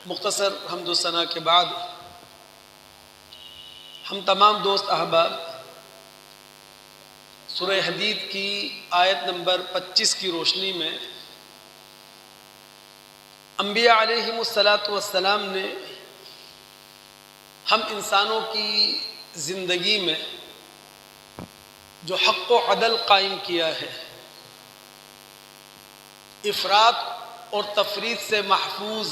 مختصر حمد و ثنا کے بعد ہم تمام دوست احباب سورہ حدید کی آیت نمبر 25 کی روشنی میں انبیاء علیہم السلام نے ہم انسانوں کی زندگی میں جو حق و عدل قائم کیا ہے، افراط اور تفریط سے محفوظ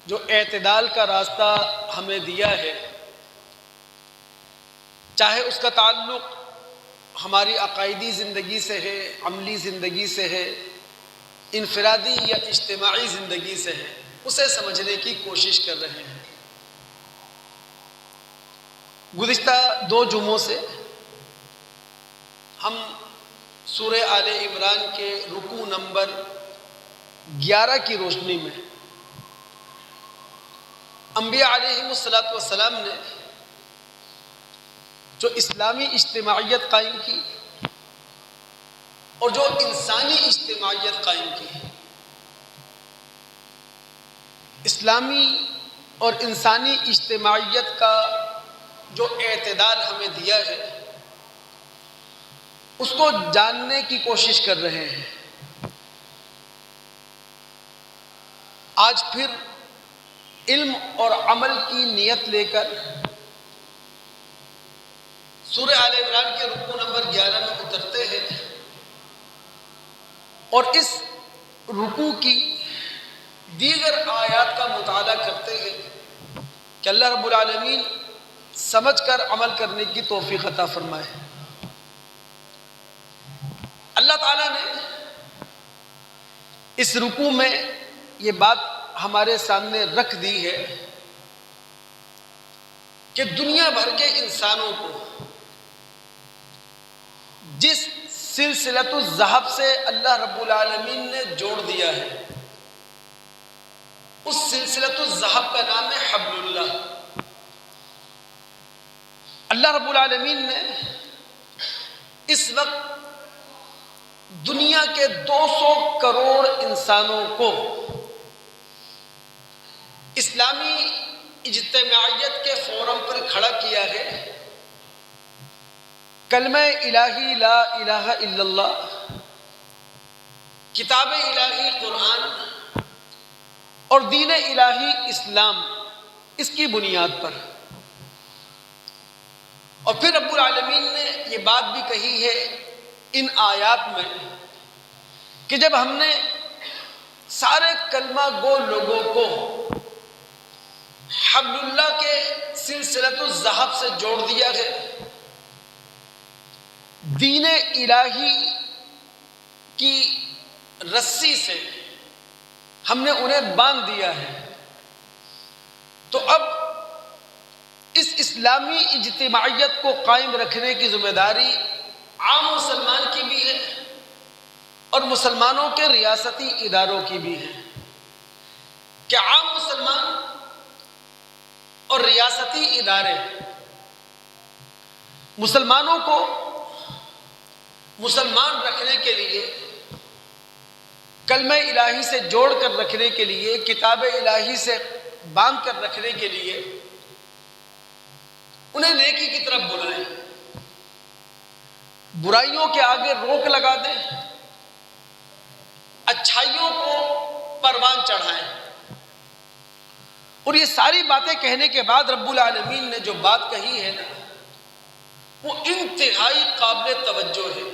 جو اعتدال کا راستہ ہمیں دیا ہے، چاہے اس کا تعلق ہماری عقائدی زندگی سے ہے، عملی زندگی سے ہے، انفرادی یا اجتماعی زندگی سے ہے، اسے سمجھنے کی کوشش کر رہے ہیں۔ گزشتہ 2 جمعوں سے ہم سورہ آل عمران کے رکوع نمبر 11 کی روشنی میں انبیاء علیہم السلام نے جو اسلامی اجتماعیت قائم کی اور جو انسانی اجتماعیت قائم کی، اسلامی اور انسانی اجتماعیت کا جو اعتدال ہمیں دیا ہے، اس کو جاننے کی کوشش کر رہے ہیں۔ آج پھر علم اور عمل کی نیت لے کر سورہ آل عمران کے رکوع نمبر 11 میں اترتے ہیں اور اس رکوع کی دیگر آیات کا مطالعہ کرتے ہیں کہ اللہ رب العالمین سمجھ کر عمل کرنے کی توفیق عطا فرمائے۔ اللہ تعالیٰ نے اس رکوع میں یہ بات ہمارے سامنے رکھ دی ہے کہ دنیا بھر کے انسانوں کو جس سلسلۃ الذہب سے اللہ رب العالمین نے جوڑ دیا ہے، اس سلسلۃ الذہب کا نام ہے حبل اللہ۔ اللہ رب العالمین نے اس وقت دنیا کے 200 کروڑ انسانوں کو اسلامی اجتماعیت کے فورم پر کھڑا کیا ہے، کلمہ الہی لا الہ الا اللہ، کتاب الہی قرآن اور دین الہی اسلام، اس کی بنیاد پر۔ اور پھر رب العالمین نے یہ بات بھی کہی ہے ان آیات میں کہ جب ہم نے سارے کلمہ گو لوگوں کو حبل اللہ کے سلسلۃ الذہب سے جوڑ دیا ہے، دین الہی کی رسی سے ہم نے انہیں باندھ دیا ہے، تو اب اس اسلامی اجتماعیت کو قائم رکھنے کی ذمہ داری عام مسلمان کی بھی ہے اور مسلمانوں کے ریاستی اداروں کی بھی ہے کہ عام مسلمان اور ریاستی ادارے مسلمانوں کو مسلمان رکھنے کے لیے، کلمہ الہی سے جوڑ کر رکھنے کے لیے، کتاب الہی سے باندھ کر رکھنے کے لیے انہیں نیکی کی طرف بلائیں، برائیوں کے آگے روک لگا دیں، اچھائیوں کو پروان چڑھائیں۔ اور یہ ساری باتیں کہنے کے بعد رب العالمین نے جو بات کہی ہے نا، وہ انتہائی قابل توجہ ہے۔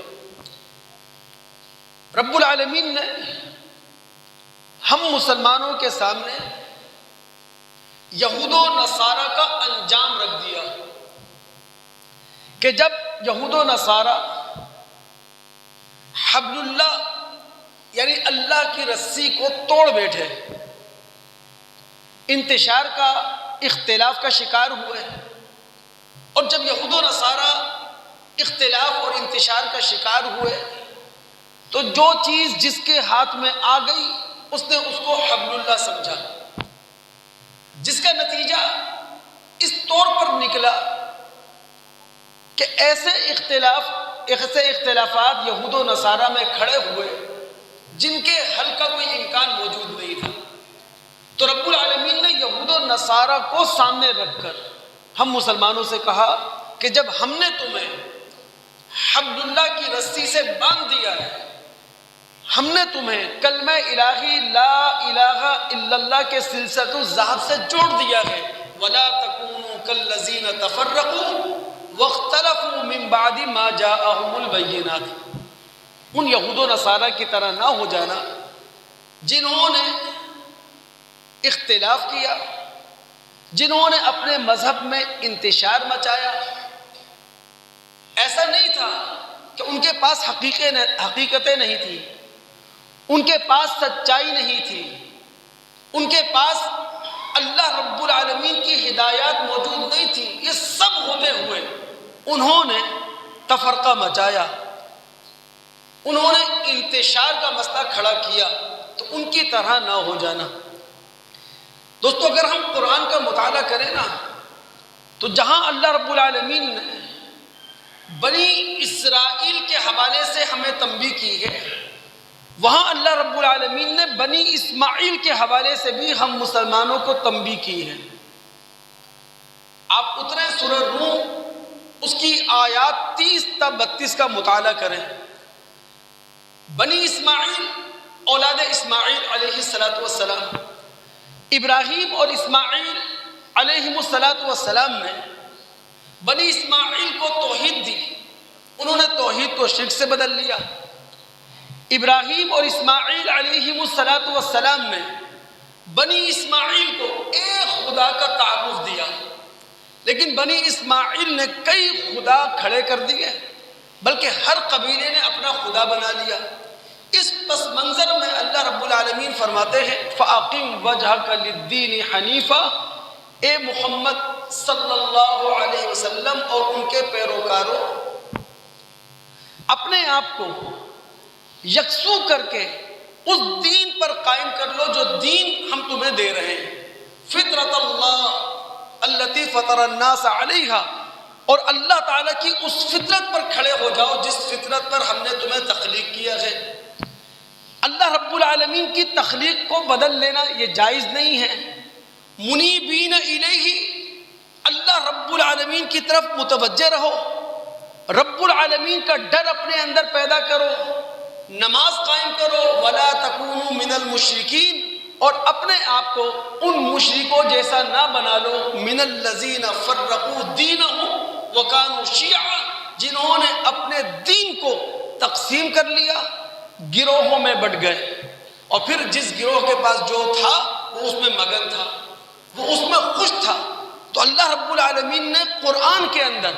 رب العالمین نے ہم مسلمانوں کے سامنے یہود و نصارہ کا انجام رکھ دیا کہ جب یہود و نصارہ حبل اللہ یعنی اللہ کی رسی کو توڑ بیٹھے، انتشار کا، اختلاف کا شکار ہوئے، اور جب یہود و نصارہ اختلاف اور انتشار کا شکار ہوئے تو جو چیز جس کے ہاتھ میں آ گئی اس نے اس کو حبل اللہ سمجھا، جس کا نتیجہ اس طور پر نکلا کہ ایسے اختلافات یہود و نصارہ میں کھڑے ہوئے جن کے حل کا کوئی امکان موجود نہیں تھا۔ تو نصارہ کو سامنے رکھ کر ہم مسلمانوں سے کہا کہ جب ہم نے تمہیں حبل اللہ کی رسی سے باندھ دیا ہے، ہم نے تمہیں کلمہ الہی لا الہ الا اللہ کے سلسلۃ الذہب سے جوڑ دیا ہے، وَلَا تَكُونُوا كَالَّذِينَ تَفَرَّقُوا وَاخْتَلَفُوا مِن بَعْدِ مَا جَاءَهُمُ الْبَيِّنَاتُ، ان یہود و نصارہ کی طرح نہ ہو جانا جنہوں نے اختلاف کیا، جنہوں نے اپنے مذہب میں انتشار مچایا۔ ایسا نہیں تھا کہ ان کے پاس حقیقتیں نہیں تھیں، ان کے پاس سچائی نہیں تھی، ان کے پاس اللہ رب العالمین کی ہدایات موجود نہیں تھی، یہ سب ہوتے ہوئے انہوں نے تفرقہ مچایا، انہوں نے انتشار کا مسئلہ کھڑا کیا، تو ان کی طرح نہ ہو جانا۔ دوستو، اگر ہم قرآن کا مطالعہ کریں نا، تو جہاں اللہ رب العالمین نے بنی اسرائیل کے حوالے سے ہمیں تنبیہ کی ہے، وہاں اللہ رب العالمین نے بنی اسماعیل کے حوالے سے بھی ہم مسلمانوں کو تنبیہ کی ہے۔ آپ اتریں سورہ روم، اس کی آیات 30 تا 32 کا مطالعہ کریں۔ بنی اسماعیل، اولاد اسماعیل علیہ السلام، ابراہیم اور اسماعیل علیہ السلام نے بنی اسماعیل کو توحید دی، انہوں نے توحید کو شرک سے بدل لیا۔ ابراہیم اور اسماعیل علیہ السلام نے بنی اسماعیل کو ایک خدا کا تعارف دیا، لیکن بنی اسماعیل نے کئی خدا کھڑے کر دیے، بلکہ ہر قبیلے نے اپنا خدا بنا لیا۔ اس پس منظر میں اللہ رب العالمین فرماتے ہیں فَأَقِمْ وَجْهَكَ لِلدِّينِ حَنِيفًا، اے محمد صلی اللہ علیہ وسلم اور ان کے پیروکاروں، اپنے آپ کو یکسو کر کے اس دین پر قائم کر لو جو دین ہم تمہیں دے رہے ہیں، فطرت اللہ التی فطر الناس علیہا، اور اللہ تعالیٰ کی اس فطرت پر کھڑے ہو جاؤ جس فطرت پر ہم نے تمہیں تخلیق کیا ہے۔ اللہ رب العالمین کی تخلیق کو بدل لینا یہ جائز نہیں ہے۔ منیبین الیہ، اللہ رب العالمین کی طرف متوجہ رہو، رب العالمین کا ڈر اپنے اندر پیدا کرو، نماز قائم کرو، وَلَا تَكُونُوا مِنَ الْمُشْرِكِينَ، اور اپنے آپ کو ان مشرکوں جیسا نہ بنا لو، مِنَ الَّذِينَ فَرَّقُوا دِينَهُمْ وَكَانُوا شِيَعًا، جنہوں نے اپنے دین کو تقسیم کر لیا، گروہوں میں بٹ گئے، اور پھر جس گروہ کے پاس جو تھا وہ اس میں مگن تھا، وہ اس میں خوش تھا۔ تو اللہ رب العالمین نے قرآن کے اندر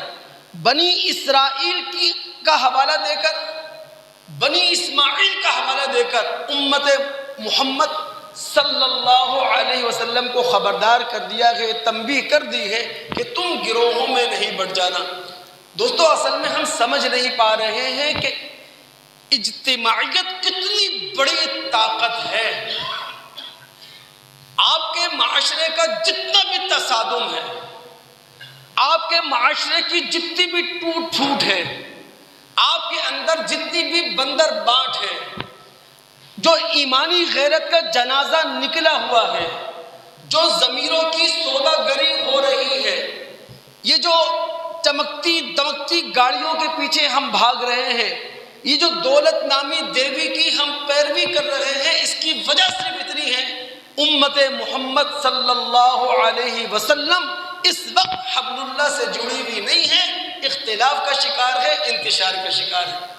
بنی اسرائیل کا حوالہ دے کر، بنی اسماعیل کا حوالہ دے کر امت محمد صلی اللہ علیہ وسلم کو خبردار کر دیا ہے، تنبیہ کر دی ہے کہ تم گروہوں میں نہیں بٹ جانا۔ دوستو، اصل میں ہم سمجھ نہیں پا رہے ہیں کہ اجتماعیت کتنی بڑی طاقت ہے۔ آپ کے معاشرے کا جتنا بھی تصادم ہے، آپ کے معاشرے کی جتنی بھی ٹوٹ پھوٹ ہے، آپ کے اندر جتنی بھی بندر بانٹ ہے، جو ایمانی غیرت کا جنازہ نکلا ہوا ہے، جو ضمیروں کی سودا گری ہو رہی ہے، یہ جو چمکتی دمکتی گاڑیوں کے پیچھے ہم بھاگ رہے ہیں، یہ جو دولت نامی دیوی کی ہم پیروی کر رہے ہیں، اس کی وجہ صرف اتنی ہے، امت محمد صلی اللہ علیہ وسلم اس وقت حبل اللہ سے جڑی ہوئی نہیں ہے، اختلاف کا شکار ہے، انتشار کا شکار ہے۔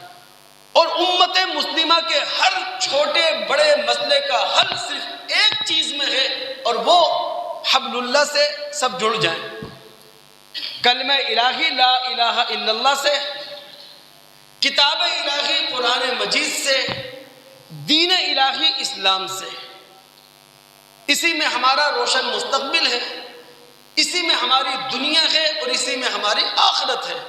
اور امت مسلمہ کے ہر چھوٹے بڑے مسئلے کا حل صرف ایک چیز میں ہے، اور وہ حبل اللہ سے سب جڑ جائیں، کلمہ الہی لا الہ الا اللہ سے، کتاب الہی قرآن مجید سے، دین الہی اسلام سے۔ اسی میں ہمارا روشن مستقبل ہے، اسی میں ہماری دنیا ہے، اور اسی میں ہماری آخرت ہے۔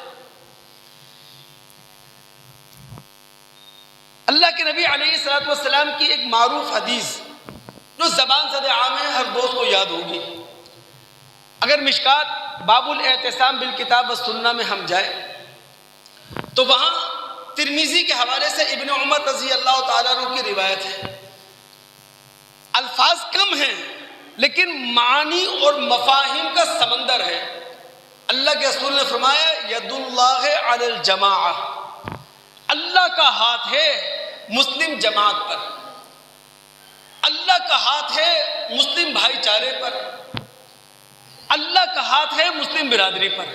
اللہ کے نبی علیہ السلام کی ایک معروف حدیث جو زبان زد عام ہے، ہر دوست کو یاد ہوگی۔ اگر مشکات باب الاعتصام بالکتاب والسنہ میں ہم جائیں تو وہاں ترمذی کے حوالے سے ابن عمر رضی اللہ تعالیٰ عنہ کی روایت ہے، الفاظ کم ہیں لیکن معانی اور مفاہیم کا سمندر ہے۔ اللہ کے رسول نے فرمایا ید اللہ علی الجماعہ، اللہ کا ہاتھ ہے مسلم جماعت پر، اللہ کا ہاتھ ہے مسلم بھائی چارے پر، اللہ کا ہاتھ ہے مسلم برادری پر۔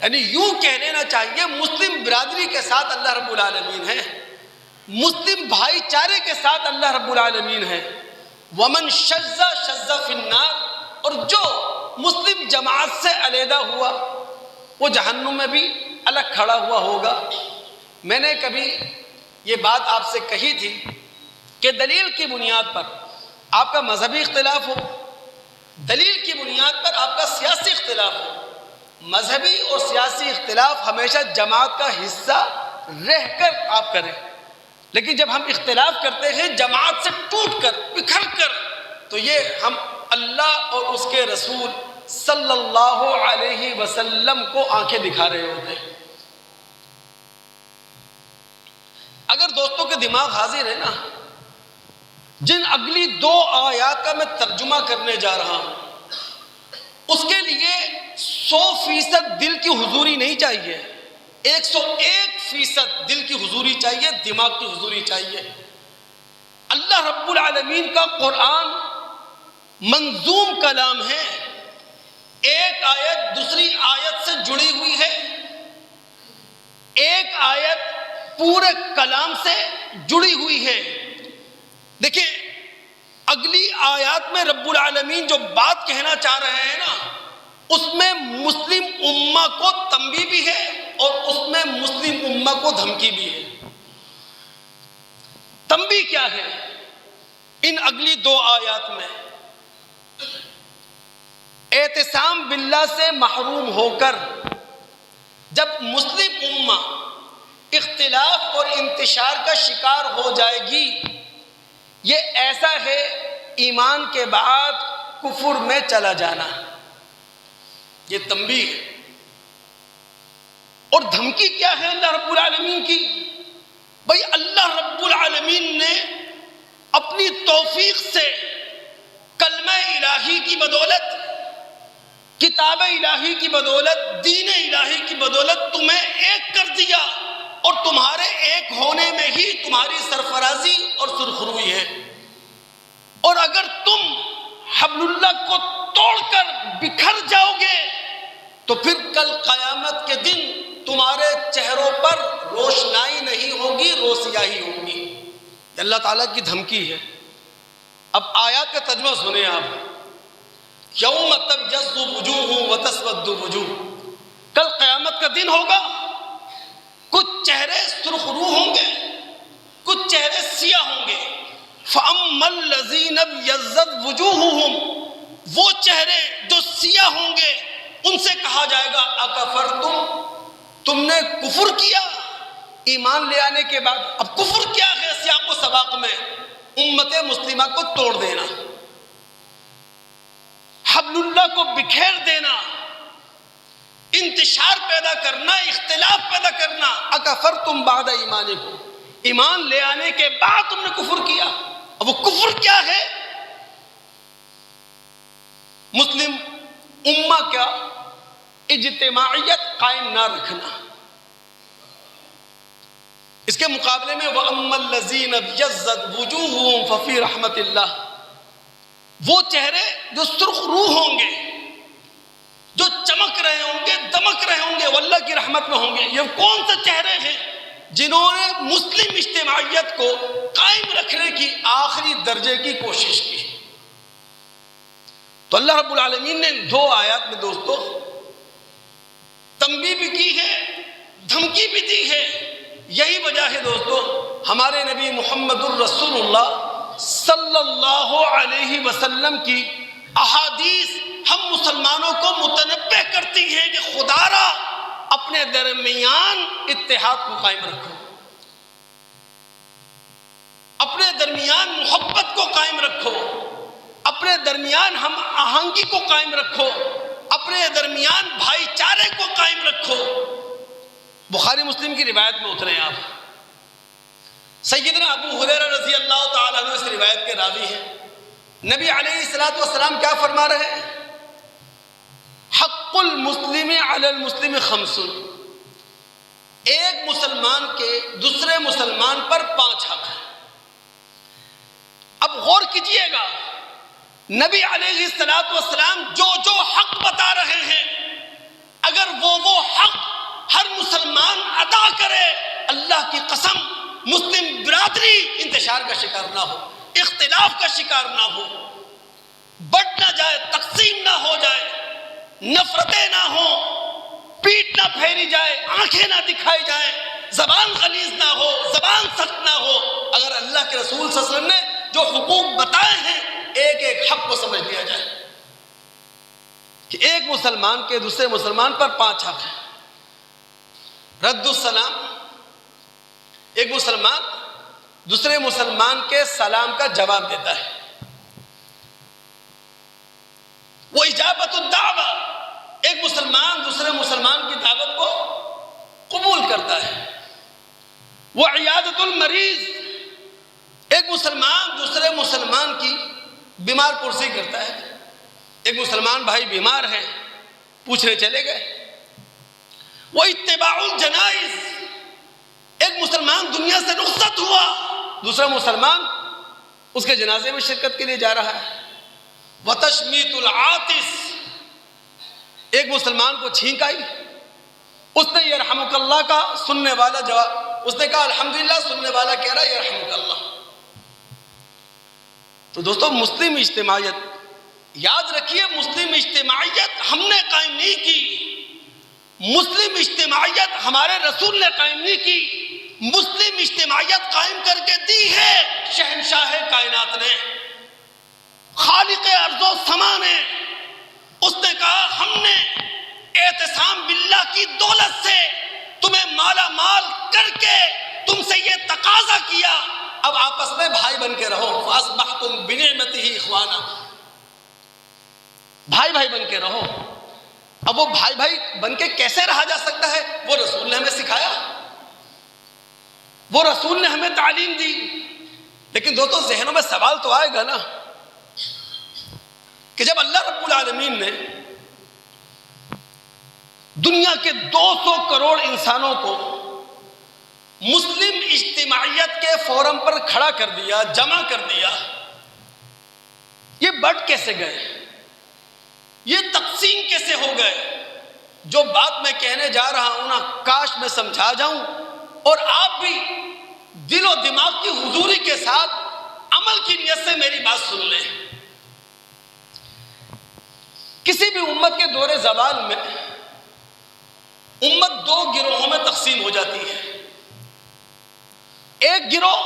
یعنی یوں کہہ لینا چاہیے مسلم برادری کے ساتھ اللہ رب العالمین ہے، مسلم بھائی چارے کے ساتھ اللہ رب العالمین ہے۔ ومن شذ شذ فی النار، اور جو مسلم جماعت سے علیحدہ ہوا وہ جہنم میں بھی الگ کھڑا ہوا ہوگا۔ میں نے کبھی یہ بات آپ سے کہی تھی کہ دلیل کی بنیاد پر آپ کا مذہبی اختلاف ہو، دلیل کی بنیاد پر آپ کا سیاسی اختلاف ہو، مذہبی اور سیاسی اختلاف ہمیشہ جماعت کا حصہ رہ کر آپ کریں، لیکن جب ہم اختلاف کرتے ہیں جماعت سے ٹوٹ کر بکھر کر، تو یہ ہم اللہ اور اس کے رسول صلی اللہ علیہ وسلم کو آنکھیں دکھا رہے ہوتے ہیں۔ اگر دوستوں کے دماغ حاضر ہے نا، جن اگلی 2 آیات کا میں ترجمہ کرنے جا رہا ہوں، اس کے لیے 100% دل کی حضوری نہیں چاہیے، 101% دل کی حضوری چاہیے، دماغ کی حضوری چاہیے۔ اللہ رب العالمین کا قرآن منظوم کلام ہے، ایک آیت دوسری آیت سے جڑی ہوئی ہے، ایک آیت پورے کلام سے جڑی ہوئی ہے۔ دیکھیں اگلی آیات میں رب العالمین جو بات کہنا چاہ رہے ہیں نا، اس میں مسلم امہ کو تنبیہ بھی ہے اور اس میں مسلم امہ کو دھمکی بھی ہے۔ تنبیہ کیا ہے ان اگلی 2 آیات میں؟ اعتصام باللہ سے محروم ہو کر جب مسلم امہ اختلاف اور انتشار کا شکار ہو جائے گی، یہ ایسا ہے ایمان کے بعد کفر میں چلا جانا، یہ تنبیہ ہے۔ اور دھمکی کیا ہے اللہ رب العالمین کی؟ بھائی اللہ رب العالمین نے اپنی توفیق سے کلمہ الہی کی بدولت، کتاب الہی کی بدولت، دین الہی کی بدولت تمہیں ایک کر دیا، اور تمہارے ایک ہونے میں ہی تمہاری سرفرازی اور سرخروئی ہے۔ اور اگر تم حبل اللہ کو توڑ کر بکھر جاؤ گے تو پھر کل قیامت کے دن تمہارے چہروں پر روشنائی نہیں ہوگی، روسیاہی ہوگی۔ یہ اللہ تعالیٰ کی دھمکی ہے۔ اب آیات کا ترجمہ سنیں آپ۔ یوم تبیض وجوہ وتسود وجوہ، کل قیامت کا دن ہوگا، کچھ چہرے سرخ رو ہوں گے، کچھ چہرے سیاہ ہوں گے۔ فَأَمَّا الَّذِينَ ابْيَضَّتْ وُجُوهُهُمْ، وہ چہرے جو سیاہ ہوں گے ان سے کہا جائے گا اَكَفَرْتُمْ، تم نے کفر کیا ایمان لے آنے کے بعد۔ اب کفر کیا ہے سیاق و سباق میں؟ امت مسلمہ کو توڑ دینا، حبل اللہ کو بکھیر دینا، انتشار پیدا کرنا، اختلاف پیدا کرنا۔ اکفرتم بعد ایمانکم، ایمان لے آنے کے بعد تم نے کفر کیا۔ اب وہ کفر کیا ہے؟ مسلم امہ کا اجتماعیت قائم نہ رکھنا۔ اس کے مقابلے میں وَأَمَّا الَّذِينَ ابْيَضَّتْ وُجُوهُهُمْ فَفِي رَحْمَةِ اللَّهِ، وہ چہرے جو سرخ رو ہوں گے، جو چمک رہے ہوں گے، دمک رہے ہوں گے، وہ اللہ کی رحمت میں ہوں گے۔ یہ کون سے چہرے ہیں؟ جنہوں نے مسلم اجتماعیت کو قائم رکھنے کی آخری درجے کی کوشش کی۔ تو اللہ رب العالمین نے 2 آیات میں دوستو تنبیہ بھی کی ہے، دھمکی بھی دی ہے۔ یہی وجہ ہے دوستو ہمارے نبی محمد الرسول اللہ صلی اللہ علیہ وسلم کی احادیث ہم مسلمانوں کو متنبہ کرتی ہے کہ خدا را اپنے درمیان اتحاد کو قائم رکھو، اپنے درمیان محبت کو قائم رکھو، اپنے درمیان ہم آہنگی کو قائم رکھو، اپنے درمیان بھائی چارے کو قائم رکھو۔ بخاری مسلم کی روایت میں اترے آپ، سیدنا ابو ہریرہ رضی اللہ تعالیٰ عنہ اس روایت کے راوی ہیں۔ نبی علیہ الصلوۃ والسلام کیا فرما رہے ہیں؟ حق المسلم علی المسلم خمس، ایک مسلمان کے دوسرے مسلمان پر 5 حق ہیں۔ اب غور کیجئے گا، نبی علیہ الصلوۃ والسلام جو حق بتا رہے ہیں، اگر وہ حق ہر مسلمان ادا کرے، اللہ کی قسم مسلم برادری انتشار کا شکار نہ ہو، اختلاف کا شکار نہ ہو، بٹ نہ جائے، تقسیم نہ ہو جائے، نفرتیں نہ ہوں، پیٹ نہ پھیری جائے، آنکھیں نہ دکھائی جائیں، زبان غلیظ نہ ہو، زبان سخت نہ ہو۔ اگر اللہ کے رسول صلی اللہ علیہ وسلم نے جو حقوق بتائے ہیں، ایک ایک حق کو سمجھ لیا جائے کہ ایک مسلمان کے دوسرے مسلمان پر 5 حق ہیں۔ رد السلام، ایک مسلمان دوسرے مسلمان کے سلام کا جواب دیتا ہے۔ وہ اجابت الدعوہ، ایک مسلمان دوسرے مسلمان کی دعوت کو قبول کرتا ہے۔ وہ عیادت المریض، ایک مسلمان دوسرے مسلمان کی بیمار پرسی کرتا ہے۔ ایک مسلمان بھائی بیمار ہے، پوچھنے چلے گئے۔ وہ اتباع الجنائز، ایک مسلمان دنیا سے رخصت ہوا، دوسرا مسلمان اس کے جنازے میں شرکت کے لیے جا رہا ہے۔ وتشمیت العاطس، ایک مسلمان کو چھینک آئی، اس نے یرحمک اللہ کا، سننے والا جواب، اس نے کہا الحمدللہ، سننے والا کہہ رہا یرحمک اللہ۔ تو دوستو، مسلم اجتماعیت، یاد رکھیے، مسلم اجتماعیت ہم نے قائم نہیں کی، مسلم اجتماعیت ہمارے رسول نے قائم نہیں کی، مسلم اجتماعیت قائم کر کے دی ہے شہنشاہ کائنات نے، خالق ارض و سما نے۔ اس نے کہا ہم نے اعتصام باللہ کی دولت سے تمہیں مالا مال کر کے تم سے یہ تقاضا کیا، اب آپس میں بھائی بن کے رہو، فاصبحتم بنعمتہ اخوانا، بھائی بھائی بن کے رہو۔ اب وہ بھائی بھائی بن کے کیسے رہا جا سکتا ہے؟ وہ رسول نے ہمیں سکھایا، وہ رسول نے ہمیں تعلیم دی۔ لیکن دوستو، ذہنوں میں سوال تو آئے گا نا کہ جب اللہ رب العالمین نے دنیا کے 200 کروڑ انسانوں کو مسلم اجتماعیت کے فورم پر کھڑا کر دیا، جمع کر دیا، یہ بٹ کیسے گئے؟ یہ تقسیم کیسے ہو گئے؟ جو بات میں کہنے جا رہا ہوں نا، کاش میں سمجھا جاؤں اور آپ بھی دل و دماغ کی حضوری کے ساتھ عمل کی نیت سے میری بات سن لیں۔ کسی بھی امت کے دور زوال میں امت 2 گروہوں میں تقسیم ہو جاتی ہے۔ ایک گروہ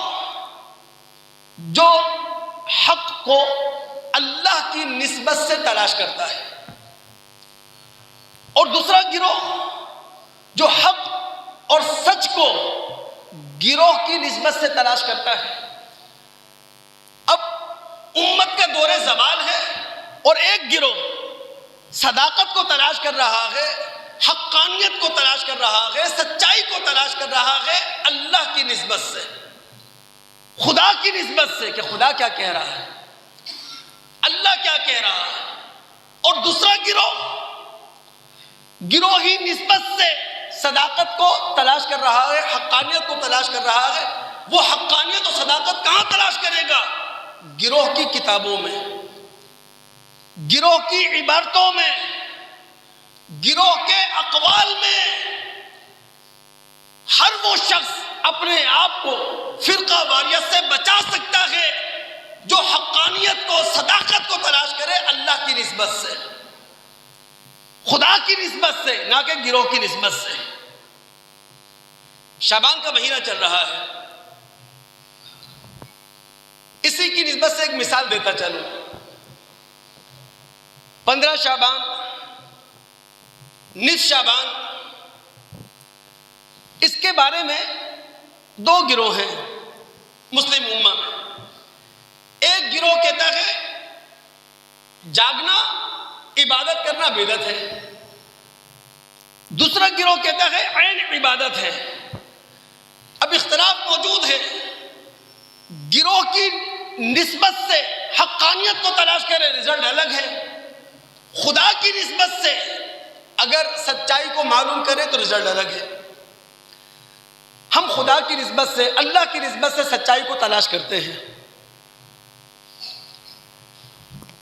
جو حق کو اللہ کی نسبت سے تلاش کرتا ہے، اور دوسرا گروہ جو حق اور سچ کو گروہ کی نسبت سے تلاش کرتا ہے۔ اب امت کا دور زوال ہے اور ایک گروہ صداقت کو تلاش کر رہا ہے، حقانیت کو تلاش کر رہا ہے، سچائی کو تلاش کر رہا ہے اللہ کی نسبت سے، خدا کی نسبت سے، کہ خدا کیا کہہ رہا ہے، اللہ کیا کہہ رہا ہے۔ اور دوسرا گروہی نسبت سے صداقت کو تلاش کر رہا ہے، حقانیت کو تلاش کر رہا ہے۔ وہ حقانیت اور صداقت کہاں تلاش کرے گا؟ گروہ کی کتابوں میں، گروہ کی عبارتوں میں، گروہ کے اقوال میں۔ ہر وہ شخص اپنے آپ کو فرقہ واریت سے بچا سکتا ہے جو حقانیت کو، صداقت کو تلاش کرے اللہ کی نسبت سے، خدا کی نسبت سے، نہ کہ گروہ کی نسبت سے۔ شعبان کا مہینہ چل رہا ہے، اسی کی نسبت سے ایک مثال دیتا چلوں۔ 15 شعبان، نصف شعبان، اس کے بارے میں 2 گروہ ہیں مسلم امہ میں۔ ایک گروہ کہتا ہے جاگنا، عبادت کرنا بدعت ہے، دوسرا گروہ کہتا ہے عین عبادت ہے۔ اب اختلاف موجود ہے، گروہ کی نسبت سے حقانیت کو تلاش کرے رزلٹ الگ ہے، خدا کی نسبت سے اگر سچائی کو معلوم کرے تو رزلٹ الگ ہے۔ ہم خدا کی نسبت سے، اللہ کی نسبت سے سچائی کو تلاش کرتے ہیں۔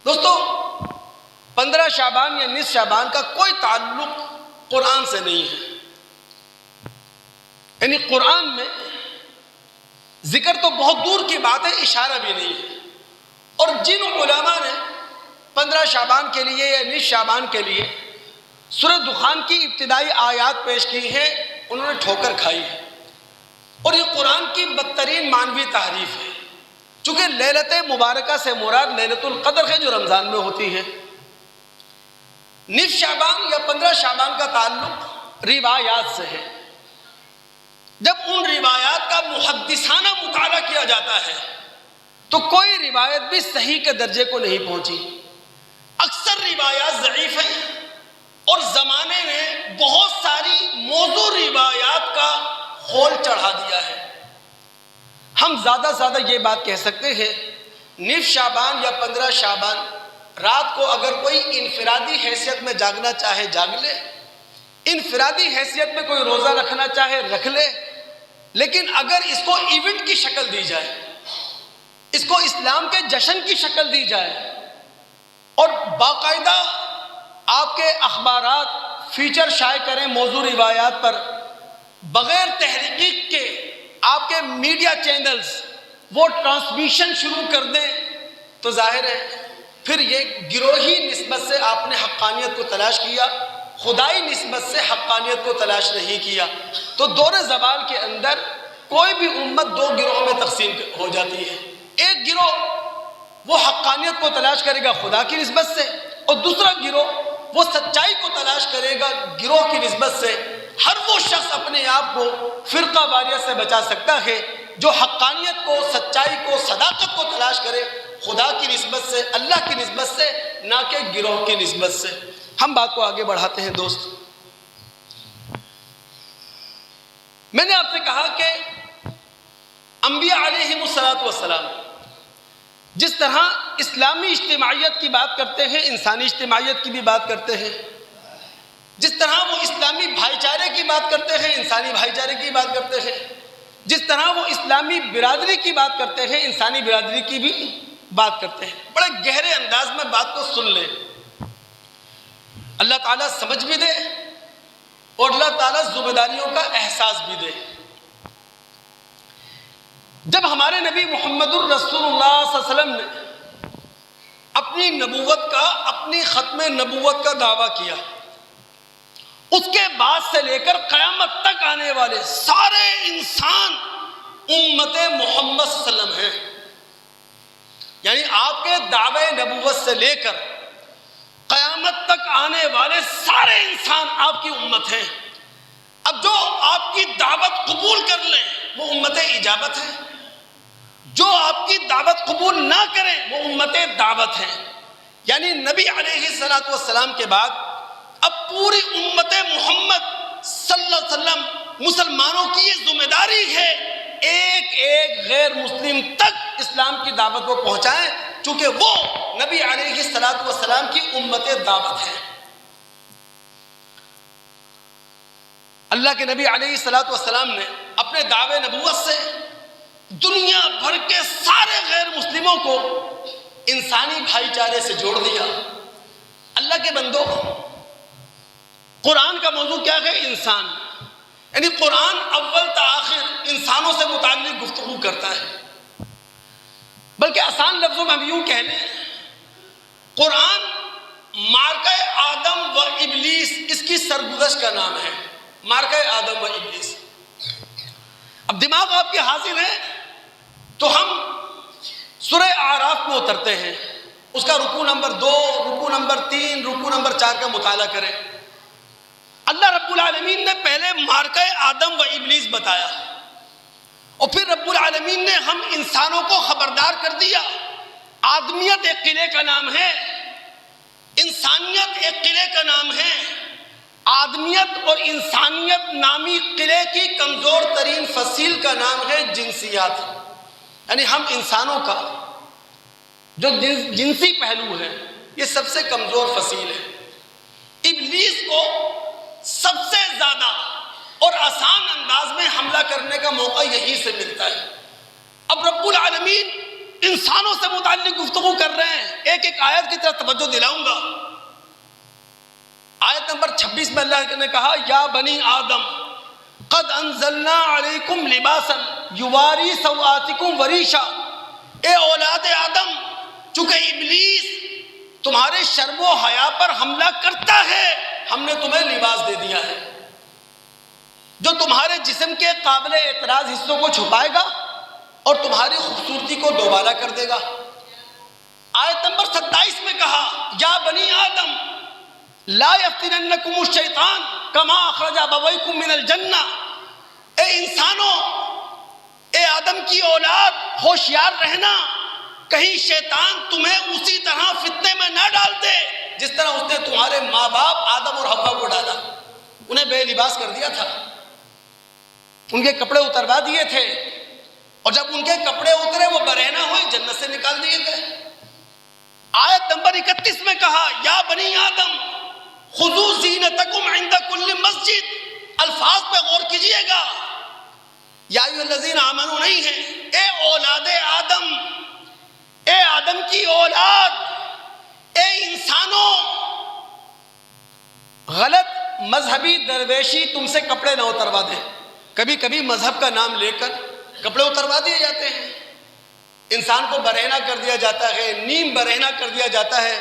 دوستو 15 شعبان یا نصف شعبان کا کوئی تعلق قرآن سے نہیں ہے، یعنی قرآن میں ذکر تو بہت دور کی بات ہے، اشارہ بھی نہیں ہے۔ اور جن علماء نے 15 شعبان کے لیے یا نصف شعبان کے لیے سورہ دخان کی ابتدائی آیات پیش کی ہیں، انہوں نے ٹھوکر کھائی ہے، اور یہ قرآن کی بدترین معنوی تحریف ہے، چونکہ لیلت مبارکہ سے مراد لیلت القدر ہے جو رمضان میں ہوتی ہے۔ نصف شعبان یا 15 شعبان کا تعلق روایات سے ہے۔ جب ان روایات کا محدثانہ مطالعہ کیا جاتا ہے تو کوئی روایت بھی صحیح کے درجے کو نہیں پہنچی، اکثر روایات ضعیف ہیں، اور زمانے نے بہت ساری موضوع روایات کا خول چڑھا دیا ہے۔ ہم زیادہ سے زیادہ یہ بات کہہ سکتے ہیں، نصف شعبان یا 15 شعبان رات کو اگر کوئی انفرادی حیثیت میں جاگنا چاہے جاگ لے، انفرادی حیثیت میں کوئی روزہ رکھنا چاہے رکھ لے، لیکن اگر اس کو ایونٹ کی شکل دی جائے، اس کو اسلام کے جشن کی شکل دی جائے، اور باقاعدہ آپ کے اخبارات فیچر شائع کریں موضوع روایات پر، بغیر تحقیق کے آپ کے میڈیا چینلز وہ ٹرانسمیشن شروع کر دیں، تو ظاہر ہے پھر یہ گروہی نسبت سے آپ نے حقانیت کو تلاش کیا، خدائی نسبت سے حقانیت کو تلاش نہیں کیا۔ تو دور زوال کے اندر کوئی بھی امت دو گروہوں میں تقسیم ہو جاتی ہے۔ ایک گروہ وہ حقانیت کو تلاش کرے گا خدا کی نسبت سے، اور دوسرا گروہ وہ سچائی کو تلاش کرے گا گروہ کی نسبت سے۔ ہر وہ شخص اپنے آپ کو فرقہ واریت سے بچا سکتا ہے جو حقانیت کو، سچائی کو، صداقت کو تلاش کرے خدا کی نسبت سے، اللہ کی نسبت سے، نہ کہ گروہ کی نسبت سے۔ ہم بات کو آگے بڑھاتے ہیں دوست۔ میں نے آپ سے کہا کہ انبیاء علیہم السلام جس طرح اسلامی اجتماعیت کی بات کرتے ہیں، انسانی اجتماعیت کی بھی بات کرتے ہیں، جس طرح وہ اسلامی بھائی چارے کی بات کرتے ہیں، انسانی بھائی چارے کی بات کرتے ہیں، جس طرح وہ اسلامی برادری کی بات کرتے ہیں، انسانی برادری کی بھی بات کرتے ہیں۔ بڑے گہرے انداز میں بات کو سن لیں، اللہ تعالیٰ سمجھ بھی دے اور اللہ تعالیٰ ذمہ داریوں کا احساس بھی دے۔ جب ہمارے نبی محمد الرسول اللہ صلی اللہ علیہ وسلم نے اپنی نبوت کا، اپنی ختم نبوت کا دعویٰ کیا، اس کے بعد سے لے کر قیامت تک آنے والے سارے انسان امت محمد صلی اللہ علیہ وسلم ہیں، یعنی آپ کے دعوے نبوت سے لے کر قیامت تک آنے والے سارے انسان آپ کی امت ہیں۔ اب جو آپ کی دعوت قبول کر لیں وہ امت اجابت ہے، جو آپ کی دعوت قبول نہ کریں وہ امت دعوت ہے۔ یعنی نبی علیہ السلام کے بعد اب پوری امت محمد صلی اللہ علیہ وسلم مسلمانوں کی یہ ذمہ داری ہے ایک ایک غیر مسلم تک اسلام کی دعوت کو پہنچائیں، چونکہ وہ نبی علیہ السلام کی امت دعوت ہے۔ اللہ کے نبی علیہ السلام نے اپنے دعوے نبوت سے دنیا بھر کے سارے غیر مسلموں کو انسانی بھائی چارے سے جوڑ دیا۔ اللہ کے بندوں، قرآن کا موضوع کیا ہے؟ انسان، یعنی قرآن اول تا آخر انسانوں سے متعلق گفتگو کرتا ہے، بلکہ آسان لفظوں میں ہم یوں کہہ لیں، قرآن مارکہ آدم و ابلیس اس کی سرگزشت کا نام ہے، مارکہ آدم و ابلیس۔ اب دماغ آپ کے حاضر ہے تو ہم سورہ اعراف میں اترتے ہیں، اس کا رکوع نمبر 2، رکوع نمبر 3، رکوع نمبر 4 کا مطالعہ کریں۔ اللہ رب العالمین نے پہلے مارکہ آدم و ابلیس بتایا، اور پھر رب العالمین نے ہم انسانوں کو خبردار کر دیا، آدمیت ایک قلعے کا نام ہے، انسانیت ایک قلعے کا نام ہے۔ آدمیت اور انسانیت نامی قلعے کی کمزور ترین فصیل کا نام ہے جنسیات، یعنی ہم انسانوں کا جو جنسی پہلو ہے یہ سب سے کمزور فصیل ہے۔ ابلیس کو سب سے زیادہ اور آسان انداز میں حملہ کرنے کا موقع یہی سے ملتا ہے۔ اب رب العالمین انسانوں سے متعلق گفتگو کر رہے ہیں، ایک ایک آیت کی طرف توجہ دلاؤں گا۔ آیت نمبر 26 میں اللہ نے کہا یا بنی آدم قد انزلنا علیکم لباسا یواری سوآتکم وریشا، اے اولاد آدم چونکہ ابلیس تمہارے شرم و حیا پر حملہ کرتا ہے، ہم نے تمہیں لباس دے دیا ہے جو تمہارے جسم کے قابل اعتراض حصوں کو چھپائے گا اور تمہاری خوبصورتی کو دوبالا کر دے گا۔ آیت نمبر 27 میں کہا یا بنی آدم لا یفتننکم الشیطان کما اخرج ابویکم من الجنہ، اے انسانوں، اے آدم کی اولاد، ہوشیار رہنا کہیں شیطان تمہیں اسی طرح فتنے میں نہ ڈال دے جس طرح اس نے تمہارے ماں باپ آدم اور حوا کو ڈالا، انہیں بے لباس کر دیا تھا، ان کے کپڑے اتروا دیے تھے، اور جب ان کے کپڑے اترے وہ برہنہ ہوئے، جنت سے نکال دیے گئے۔ آیت نمبر 31 میں کہا یا بنی آدم خذوا زینتکم عند کل مسجد، الفاظ پہ غور کیجئے گا، یا ایھا الذین آمنوا نہیں ہے، اے اولاد آدم، اے آدم کی اولاد، اے انسانوں، غلط مذہبی درویشی تم سے کپڑے نہ اتروا دے۔ کبھی کبھی مذہب کا نام لے کر کپڑے اتروا دیے جاتے ہیں، انسان کو برہنہ کر دیا جاتا ہے، نیم برہنہ کر دیا جاتا ہے۔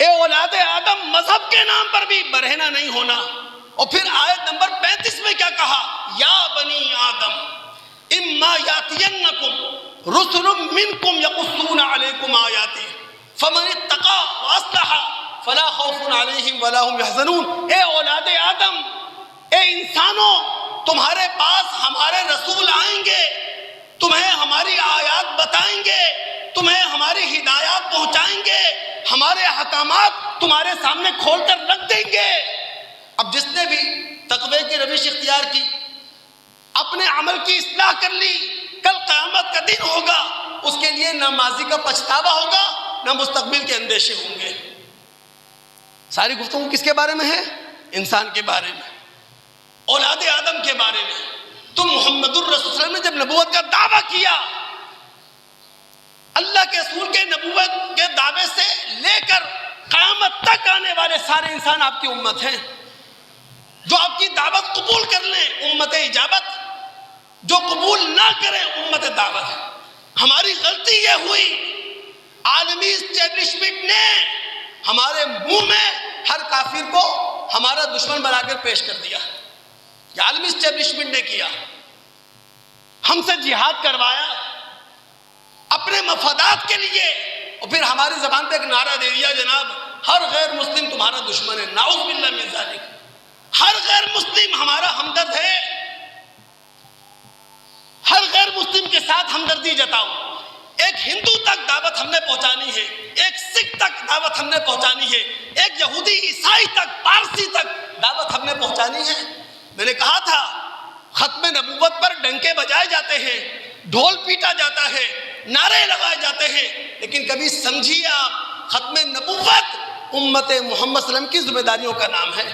اے اولاد آدم، مذہب کے نام پر بھی برہنہ نہیں ہونا۔ اور پھر آیت نمبر 35 میں کیا کہا یا بنی آدم اما یاتینکم رسل منکم یقصون علیکم آیاتی فمن اتقی واصلح فلا خوف علیہم ولا هم یحزنون، اے اولاد آدم، اے انسانوں، تمہارے پاس ہمارے رسول آئیں گے، تمہیں ہماری آیات بتائیں گے، تمہیں ہماری ہدایات پہنچائیں گے، ہمارے احکامات تمہارے سامنے کھول کر رکھ دیں گے۔ اب جس نے بھی تقوی کی روش اختیار کی، اپنے عمل کی اصلاح کر لی، کل قیامت کا دن ہوگا، اس کے لیے نہ ماضی کا پچھتاوا ہوگا نہ مستقبل کے اندیشے ہوں گے۔ ساری گفتگو کس کے بارے میں ہے؟ انسان کے بارے میں، اولاد آدم کے بارے میں۔ تو محمد الرسول صلی اللہ علیہ وسلم نے جب نبوت کا دعویٰ کیا، اللہ کے رسول کے نبوت کے دعوے سے لے کر قیامت تک آنے والے سارے انسان آپ کی امت ہیں۔ جو آپ کی دعوت قبول کر لیں امت اجابت، جو قبول نہ کریں امت دعوت۔ ہماری غلطی یہ ہوئی، عالمی اسٹیبلشمنٹ نے ہمارے منہ میں ہر کافر کو ہمارا دشمن بنا کر پیش کر دیا۔ یہ عالمی اسٹیبلشمنٹ نے کیا، ہم سے جہاد کروایا اپنے مفادات کے لیے، اور پھر ہماری زبان پہ ایک نعرہ دے دیا جناب ہر غیر مسلم تمہارا دشمن ہے، نعوذ باللہ من ذالک، ہر غیر مسلم ہمارا ہمدرد ہے، ہر غیر مسلم کے ساتھ ہمدردی جتاؤ۔ ایک ہندو تک دعوت ہم نے پہنچانی ہے، ایک سکھ تک دعوت ہم نے پہنچانی ہے، ایک یہودی عیسائی تک پارسی تک دعوت ہم نے پہنچانی ہے۔ میں نے کہا تھا ختم نبوت پر ڈنکے بجائے جاتے ہیں، ڈھول پیٹا جاتا ہے، نعرے لگائے جاتے ہیں، لیکن کبھی سمجھیے آپ ختم نبوت امت محمد صلی اللہ علیہ وسلم کی ذمہ داریوں کا نام ہے۔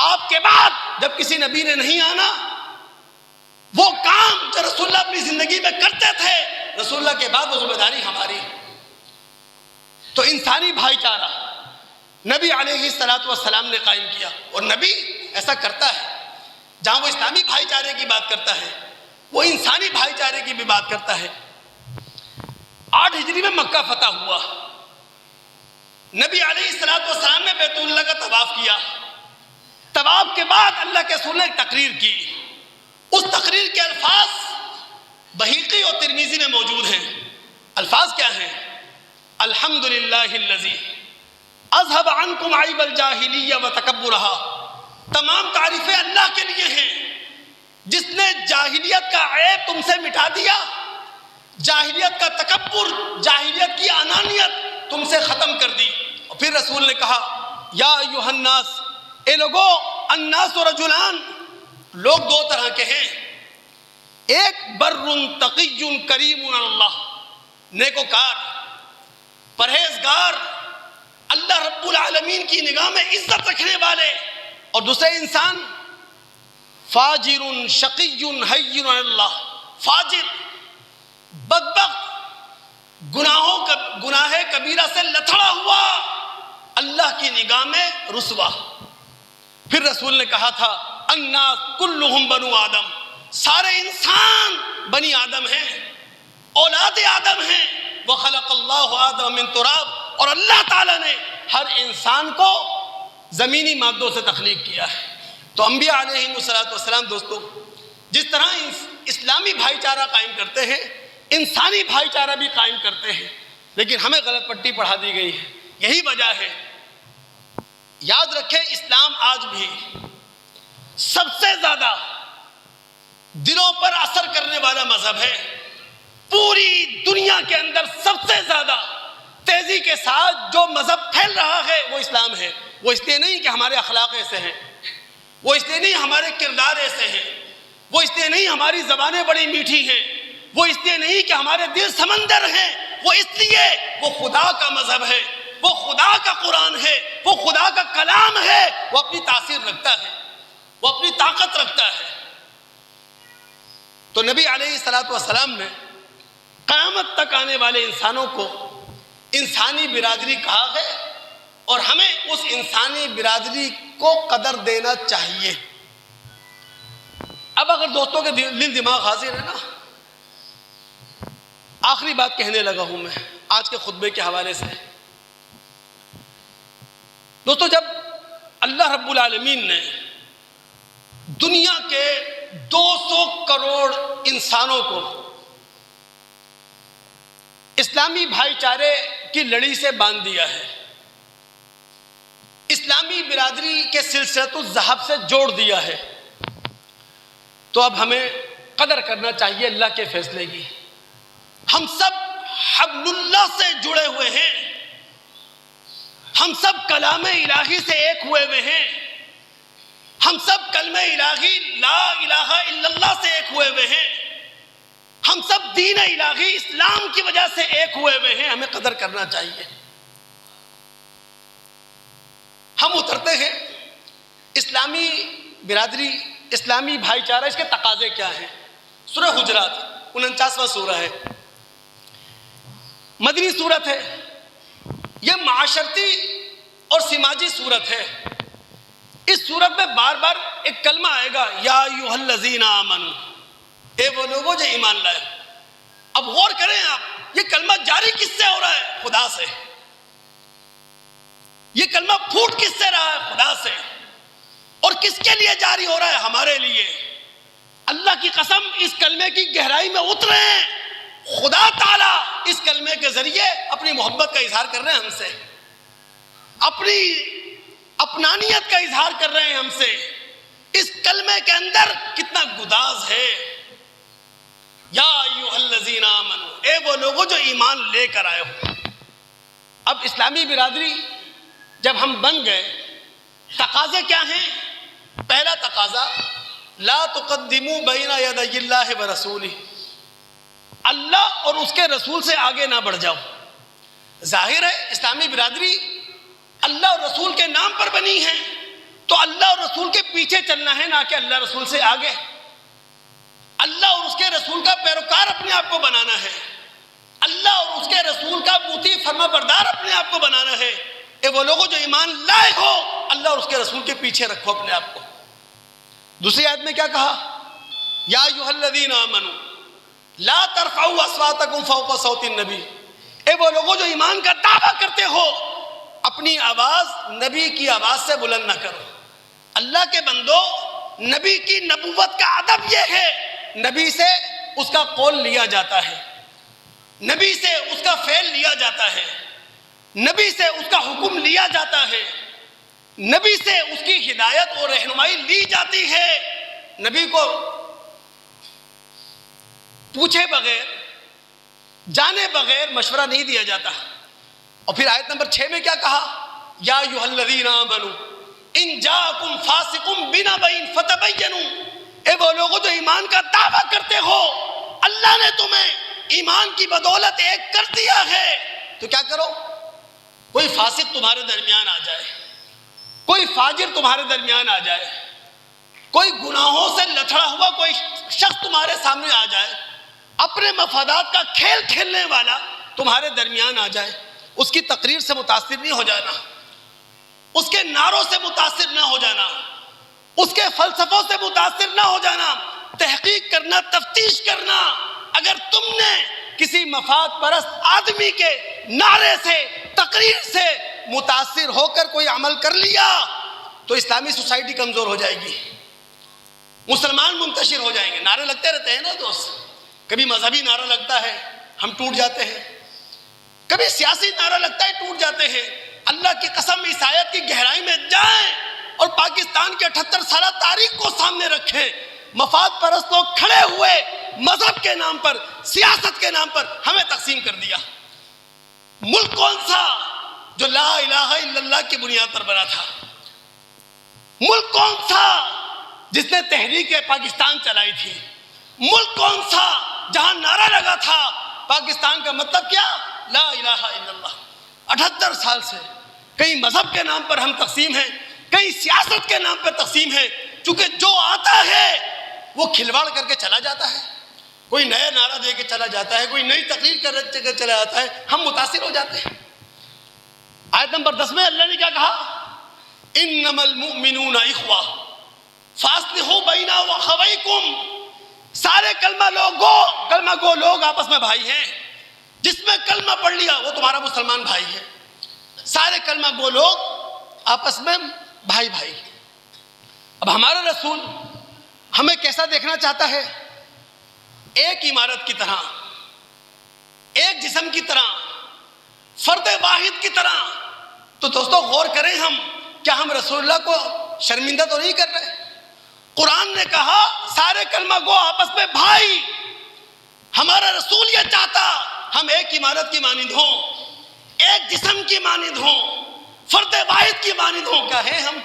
آپ کے بعد جب کسی نبی نے نہیں آنا، وہ کام جو رسول اللہ اپنی زندگی میں کرتے تھے، رسول اللہ کے بعد وہ ذمہ داری ہماری۔ تو انسانی بھائی چارہ نبی علیہ السلام نے قائم کیا، اور نبی ایسا کرتا ہے، جہاں وہ اسلامی بھائی چارے کی بات کرتا ہے وہ انسانی بھائی چارے کی بھی بات کرتا ہے۔ 8 ہجری میں مکہ فتح ہوا، نبی علیہ السلام نے بیت اللہ کا طواف کیا، طواف کے بعد اللہ کے رسول نے ایک تقریر کی، اس تقریر کے الفاظ بحیقی اور ترمذی میں موجود ہیں۔ الفاظ کیا ہیں؟ الحمدللہ الذی اذهب عنکم عیب الجاہلیہ وتکبرہا، تمام تعریفیں اللہ کے لیے ہیں جس نے جاہلیت کا عیب تم سے مٹا دیا، جاہلیت کا تکبر، جاہلیت کی انانیت تم سے ختم کر دی۔ اور پھر رسول نے کہا یا ایھا الناس، اے لوگو، الناس رجلان، لوگ 2 طرح کے ہیں، ایک بر تقی کریم اللہ، نیکوکار، العالمین کی نگاہ میں عزت رکھنے والے، اور دوسرے انسان فاجر شقی حی اللہ، فاجر بدبخت گناہ کبیرہ سے لتھڑا ہوا، اللہ کی نگاہ میں رسوا۔ پھر رسول نے کہا تھا الناس کلہم بنو آدم، سارے انسان بنی آدم ہیں، اولاد آدم ہیں، وخلق اللہ آدم من تراب، اور اللہ تعالیٰ نے ہر انسان کو زمینی مادوں سے تخلیق کیا ہے۔ تو انبیاء علیہم السلام دوستو جس طرح اسلامی بھائی چارہ قائم کرتے ہیں، انسانی بھائی چارہ بھی قائم کرتے ہیں، لیکن ہمیں غلط پٹی پڑھا دی گئی ہے۔ یہی وجہ ہے، یاد رکھیں اسلام آج بھی سب سے زیادہ دلوں پر اثر کرنے والا مذہب ہے۔ پوری دنیا کے اندر سب سے زیادہ تیزی کے ساتھ جو مذہب پھیل رہا ہے وہ اسلام ہے۔ وہ اس لیے نہیں کہ ہمارے اخلاق ایسے ہیں، وہ اس لیے نہیں ہمارے کردار ایسے ہیں، وہ اس لیے نہیں ہماری زبانیں بڑی میٹھی ہیں، وہ اس لیے نہیں کہ ہمارے دل سمندر ہیں، وہ اس لیے وہ خدا کا مذہب ہے، وہ خدا کا قرآن ہے، وہ خدا کا کلام ہے، وہ اپنی تاثیر رکھتا ہے، وہ اپنی طاقت رکھتا ہے۔ تو نبی علیہ السلام نے قیامت تک آنے والے انسانوں کو انسانی برادری کہا ہے، اور ہمیں اس انسانی برادری کو قدر دینا چاہیے۔ اب اگر دوستوں کے دل دماغ حاضر ہے نا، آخری بات کہنے لگا ہوں میں آج کے خطبے کے حوالے سے۔ دوستو جب اللہ رب العالمین نے دنیا کے 200 کروڑ انسانوں کو اسلامی بھائی چارے کی لڑی سے باندھ دیا ہے، اسلامی برادری کے سلسلۃ الذہب سے جوڑ دیا ہے، تو اب ہمیں قدر کرنا چاہیے اللہ کے فیصلے کی۔ ہم سب حبل اللہ سے جڑے ہوئے ہیں، ہم سب کلام الہی سے ایک ہوئے ہیں، ہم سب کلمہ الہی لا الہ الا اللہ سے ایک ہوئے ہیں، ہم سب دین الہی اسلام کی وجہ سے ایک ہوئے ہیں۔ ہمیں قدر کرنا چاہیے۔ ہم اترتے ہیں اسلامی برادری، اسلامی بھائی چارہ، اس کے تقاضے کیا ہیں؟ سورہ حجرات 49واں سورہ ہے، مدنی سورت ہے، یہ معاشرتی اور سماجی سورت ہے۔ اس سورت میں بار بار ایک کلمہ آئے گا، یا ایھا الذین آمنوا، اے وہ لوگوں جو ایمان لائے۔ اب غور کریں آپ، یہ کلمہ جاری کس سے ہو رہا ہے؟ خدا سے۔ یہ کلمہ پھوٹ کس سے رہا ہے؟ خدا سے۔ اور کس کے لیے جاری ہو رہا ہے؟ ہمارے لیے۔ اللہ کی قسم اس کلمے کی گہرائی میں اتریں، خدا تعالیٰ اس کلمے کے ذریعے اپنی محبت کا اظہار کر رہے ہیں ہم سے، اپنی اپنانیت کا اظہار کر رہے ہیں ہم سے۔ اس کلمے کے اندر کتنا گداز ہے۔ یا ایھا الذین آمنوا، اے وہ لوگوں جو ایمان لے کر آئے ہو۔ اب اسلامی برادری جب ہم بن گئے، تقاضے کیا ہیں؟ پہلا تقاضا، لا تقدموا بین یدی اللہ ورسولہ، اللہ اور اس کے رسول سے آگے نہ بڑھ جاؤ۔ ظاہر ہے اسلامی برادری اللہ اور رسول کے نام پر بنی ہے، تو اللہ اور رسول کے پیچھے چلنا ہے، نہ کہ اللہ رسول سے آگے۔ اللہ اور اس کے رسول کا پیروکار اپنے آپ کو بنانا ہے، اللہ اور اس کے رسول کا مطیع فرما بردار اپنے آپ کو بنانا ہے۔ اے وہ لوگوں جو ایمان لائے ہو، اللہ اور اس کے رسول کے پیچھے رکھو اپنے آپ کو۔ دوسری آیت میں کیا کہا؟ یا ایھا الذین آمنوا لا ترفعوا اصواتکم فوق صوت النبی، اے وہ لوگوں جو ایمان کا دعویٰ کرتے ہو، اپنی آواز نبی کی آواز سے بلند نہ کرو۔ اللہ کے بندو، نبی کی نبوت کا ادب یہ ہے، نبی سے اس کا قول لیا جاتا ہے، نبی سے اس کا فعل لیا جاتا ہے، نبی سے اس کا حکم لیا جاتا ہے، نبی سے اس کی ہدایت اور رہنمائی لی جاتی ہے۔ نبی کو پوچھے بغیر، جانے بغیر مشورہ نہیں دیا جاتا۔ اور پھر آیت نمبر 6 میں کیا کہا؟ یا ایھا الذین آمنوا ان جاءکم فاسق بنبأ فتبینوا، اے وہ لوگوں جو ایمان کا دعویٰ کرتے ہو، اللہ نے تمہیں ایمان کی بدولت ایک کر دیا ہے، تو کیا کرو؟ کوئی فاسق تمہارے درمیان آ جائے، کوئی فاجر تمہارے درمیان آ جائے، کوئی گناہوں سے لتھڑا ہوا کوئی شخص تمہارے سامنے آ جائے، اپنے مفادات کا کھیل کھیلنے والا تمہارے درمیان آ جائے، اس کی تقریر سے متاثر نہیں ہو جانا، اس کے نعروں سے متاثر نہ ہو جانا، اس کے فلسفوں سے متاثر نہ ہو جانا، تحقیق کرنا، تفتیش کرنا۔ اگر تم نے کسی مفاد پرست آدمی کے نعرے سے، تقریر سے متاثر ہو کر کوئی عمل کر لیا تو اسلامی سوسائٹی کمزور ہو جائے گی، مسلمان منتشر ہو جائیں گے۔ نعرے لگتے رہتے ہیں نا دوست، کبھی مذہبی نعرہ لگتا ہے ہم ٹوٹ جاتے ہیں، کبھی سیاسی نعرہ لگتا ہے ٹوٹ جاتے ہیں۔ اللہ کی قسم اس آیت کی گہرائی میں جائیں اور پاکستان کے 78 سالہ تاریخ کو سامنے رکھیں۔ مفاد پرست لوگ کھڑے ہوئے، مذہب کے نام پر، سیاست کے نام پر ہمیں تقسیم کر دیا۔ ملک کون سا جو لا الہ الا اللہ کی بنیاد پر بنا تھا؟ ملک کون سا جس نے تحریک پاکستان چلائی تھی؟ ملک کون سا جہاں نعرہ لگا تھا پاکستان کا مطلب کیا؟ لا الہ الا اللہ۔ 78 سال سے کئی مذہب کے نام پر ہم تقسیم ہیں، کئی سیاست کے نام پر تقسیم ہیں، چونکہ جو آتا ہے وہ کھلواڑ کر کے چلا جاتا ہے، کوئی نیا نعرہ دے کے چلا جاتا ہے، کوئی نئی تقریر کر کے چلا جاتا ہے، ہم متاثر ہو جاتے ہیں۔ آیت نمبر 10 میں اللہ نے کیا کہا؟ انما المؤمنون اخوہ فاصلحوا بین اخویکم۔ سارے کلمہ گو لوگ آپس میں بھائی ہیں، جس میں کلمہ پڑھ لیا وہ تمہارا مسلمان بھائی ہے۔ سارے کلمہ گو لوگ آپس میں بھائی بھائی۔ اب ہمارا رسول ہمیں کیسا دیکھنا چاہتا ہے؟ ایک عمارت کی طرح، ایک جسم کی طرح، فرد واحد کی طرح۔ تو دوستو غور کریں، ہم کیا ہم رسول اللہ کو شرمندہ تو نہیں کر رہے؟ قرآن نے کہا سارے کلمہ گو آپس میں بھائی۔ ہمارا رسول یہ چاہتا ہم ایک عمارت کی مانند ہوں، ایک جسم کی مانند ہوں، فرد واحد کی مانند ہوں۔ کیا ہے ہم؟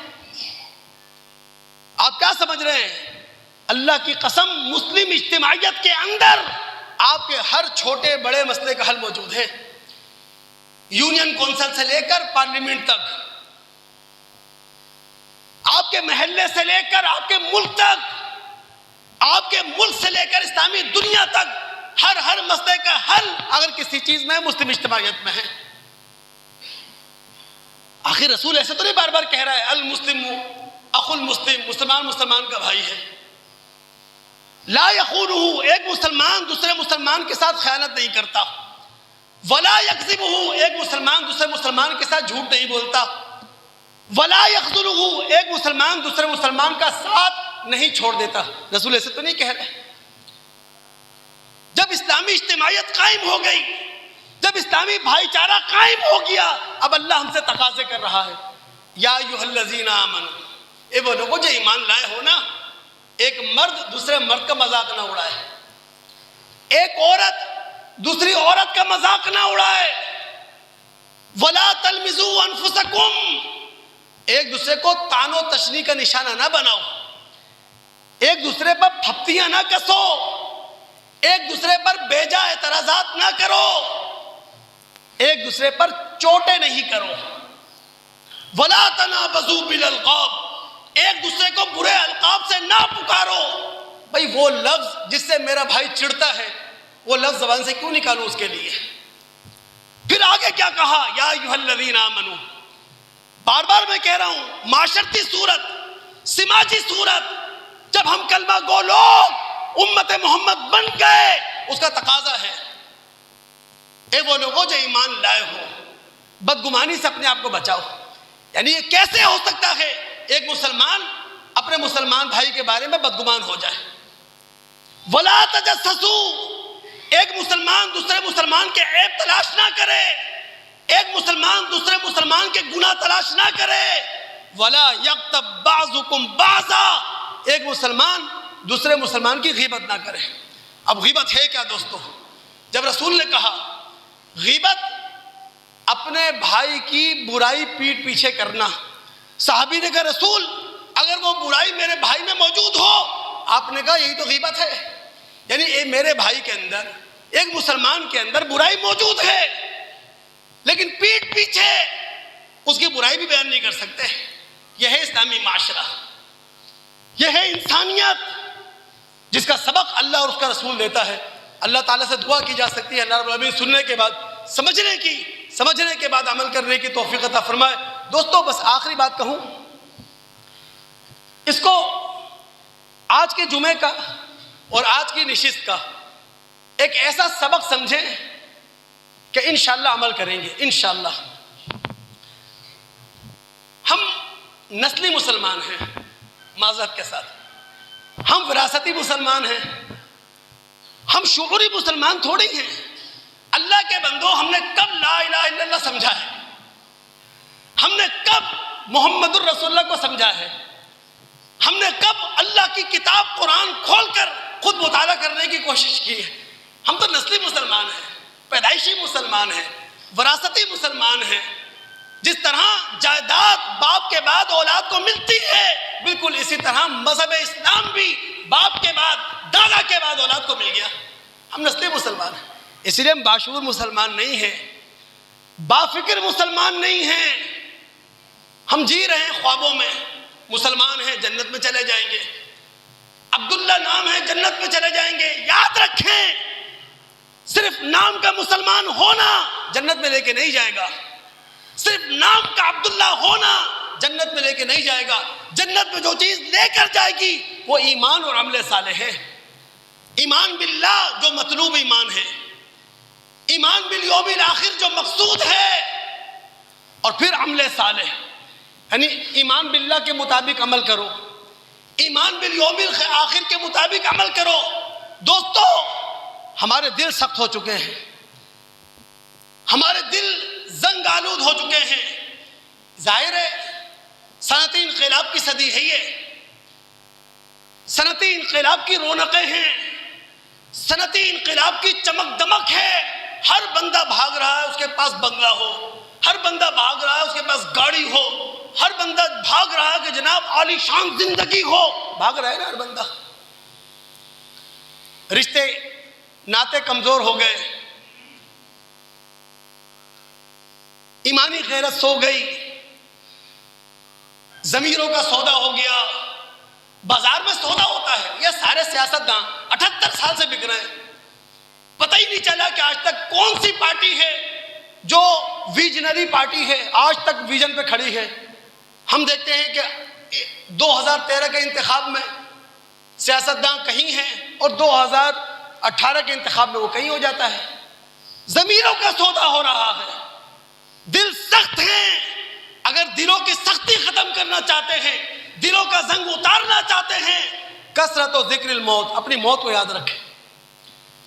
آپ کیا سمجھ رہے ہیں؟ اللہ کی قسم مسلم اجتماعیت کے اندر آپ کے ہر چھوٹے بڑے مسئلے کا حل موجود ہے، یونین کونسل سے لے کر پارلیمنٹ تک، آپ کے محلے سے لے کر آپ کے ملک تک، آپ کے ملک سے لے کر اسلامی دنیا تک، ہر مسئلے کا حل اگر کسی چیز میں مسلم اجتماعیت میں ہے۔ آخر رسول ایسے تو نہیں بار بار کہہ رہا ہے المسلم اخو المسلم، مسلمان کا بھائی ہے۔ لا یخونہ، ایک مسلمان دوسرے مسلمان کے ساتھ خیانت نہیں کرتا۔ ولا یکذبہ، ایک مسلمان دوسرے مسلمان کے ساتھ جھوٹ نہیں بولتا۔ ولا یخذلہ، ایک مسلمان دوسرے مسلمان کا ساتھ نہیں چھوڑ دیتا۔ رسول ایسے تو نہیں کہہ رہے۔ جب اسلامی اجتماعیت قائم ہو گئی، جب اسلامی بھائی چارہ قائم ہو گیا، اب اللہ ہم سے تقاضے کر رہا ہے، یا ایھا الذین آمنوا، اے وہ لوگوں جو ایمان لائے ہو نا، ایک مرد دوسرے مرد کا مذاق نہ اڑائے، ایک عورت دوسری عورت کا مذاق نہ اڑائے۔ ولا تلمزوا انفسکم، ایک دوسرے کو طعن و تشنیع کا نشانہ نہ بناؤ، ایک دوسرے پر پھپتیاں نہ کسو، ایک دوسرے پر بیجا اعتراضات نہ کرو، ایک دوسرے پر چوٹیں نہیں کرو۔ ولا تنابزوا بالالقاب، ایک دوسرے کو برے القاب سے نہ پکارو۔ بھئی وہ لفظ جس سے میرا بھائی چڑھتا ہے، وہ لفظ زبان سے کیوں نکالوں اس کے لیے؟ پھر آگے کیا کہا؟ یا ایھا الذین آمنوا، بار بار میں کہہ رہا ہوں، معاشرتی صورت، سماجی صورت، جب ہم کلمہ گو لوگ امت محمد بن گئے، اس کا تقاضا ہے اے وہ لوگوں جو ایمان لائے ہو، بدگمانی سے اپنے آپ کو بچاؤ۔ یعنی یہ کیسے ہو سکتا ہے ایک مسلمان اپنے مسلمان بھائی کے بارے میں بدگمان ہو جائے؟ ولا تجسسوا، ایک مسلمان دوسرے مسلمان کے عیب تلاش نہ کرے، ایک مسلمان دوسرے مسلمان کے گناہ تلاش نہ کرے۔ ولا یغتب بعضکم بعضا، ایک مسلمان دوسرے مسلمان کی غیبت نہ کرے۔ اب غیبت ہے کیا دوستو؟ جب رسول نے کہا غیبت اپنے بھائی کی برائی پیٹ پیچھے کرنا، صحابی نے کہا رسول اگر وہ برائی میرے بھائی میں موجود ہو، آپ نے کہا یہی تو غیبت ہے، یعنی میرے بھائی کے اندر، ایک مسلمان کے اندر برائی موجود ہے، لیکن پیٹھ پیچھے اس کی برائی بھی بیان نہیں کر سکتے. یہ ہے اسلامی معاشرہ، یہ ہے انسانیت جس کا سبق اللہ اور اس کا رسول دیتا ہے. اللہ تعالیٰ سے دعا کی جا سکتی ہے اللہ رب العالمین سننے کے بعد سمجھنے کے بعد عمل کرنے کی توفیق عطا فرمائے. دوستو بس آخری بات کہوں، اس کو آج کے جمعے کا اور آج کی نشست کا ایک ایسا سبق سمجھیں کہ انشاءاللہ عمل کریں گے انشاءاللہ. ہم نسلی مسلمان ہیں معذرت کے ساتھ، ہم وراثتی مسلمان ہیں، ہم شعوری مسلمان تھوڑی ہیں. اللہ کے بندو، ہم نے کب لا الہ الا اللہ سمجھا ہے؟ ہم نے کب محمد الرسول اللہ کو سمجھا ہے؟ ہم نے کب اللہ کی کتاب قرآن کھول کر خود مطالعہ کرنے کی کوشش کی ہے؟ ہم تو نسلی مسلمان ہیں، پیدائشی مسلمان ہیں، وراثتی مسلمان ہیں. جس طرح جائیداد باپ کے بعد اولاد کو ملتی ہے، بالکل اسی طرح مذہب اسلام بھی باپ کے بعد دادا کے بعد اولاد کو مل گیا. ہم نسلی مسلمان ہیں، اس لیے ہم باشعور مسلمان نہیں ہیں، بافکر مسلمان نہیں ہیں. ہم جی رہے ہیں خوابوں میں، مسلمان ہیں جنت میں چلے جائیں گے، عبداللہ نام ہے جنت میں چلے جائیں گے. یاد رکھیں، صرف نام کا مسلمان ہونا جنت میں لے کے نہیں جائے گا، صرف نام کا عبداللہ ہونا جنت میں لے کے نہیں جائے گا. جنت میں جو چیز لے کر جائے گی وہ ایمان اور عمل صالح ہے. ایمان باللہ جو مطلوب ایمان ہے، ایمان بالیوم الاخر جو مقصود ہے، اور پھر عمل صالح یعنی ایمان باللہ کے مطابق عمل کرو، ایمان بالیوم الاخر کے مطابق عمل کرو. دوستو ہمارے دل سخت ہو چکے ہیں، ہمارے دل زنگ آلود ہو چکے ہیں. ظاہر ہے صنعتی انقلاب کی صدی ہے، یہ صنعتی انقلاب کی رونقیں ہیں، صنعتی انقلاب کی چمک دمک ہے. ہر بندہ بھاگ رہا ہے اس کے پاس بنگلہ ہو، ہر بندہ بھاگ رہا ہے اس کے پاس گاڑی ہو، ہر بندہ بھاگ رہا ہے کہ جناب عالی شان زندگی ہو. بھاگ رہا ہے نا ہر بندہ. رشتے ناطے کمزور ہو گئے، ایمانی غیرت سو گئی، ضمیروں کا سودا ہو گیا. بازار میں سودا ہوتا ہے، یہ سارے سیاستدان 78 سال سے بک رہے ہیں. پتہ ہی نہیں چلا کہ آج تک کون سی پارٹی ہے جو ویژنری پارٹی ہے، آج تک ویژن پہ کھڑی ہے. ہم دیکھتے ہیں کہ 2013 کے انتخاب میں سیاستدان کہیں ہیں اور 2018 کے انتخاب میں وہ کہیں ہو جاتا ہے. ضمیروں کا سودا ہو رہا ہے، دل سخت ہیں. اگر دلوں کی سختی ختم کرنا چاہتے ہیں، دلوں کا زنگ اتارنا چاہتے ہیں، کثرت و ذکر الموت، اپنی موت کو یاد رکھیں.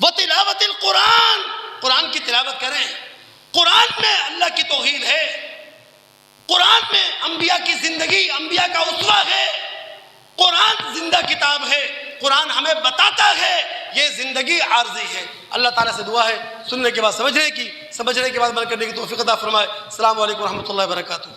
وہ تلاوت القرآن، قرآن کی تلاوت کریں. قرآن میں اللہ کی توحید ہے، قرآن میں انبیاء کی زندگی، انبیاء کا اسوہ ہے. قرآن زندہ کتاب ہے، قرآن ہمیں بتاتا ہے یہ زندگی عارضی ہے. اللہ تعالیٰ سے دعا ہے سننے کے بعد سمجھنے کے بعد عمل کرنے کی توفیق عطا فرمائے. السلام علیکم ورحمۃ اللہ وبرکاتہ.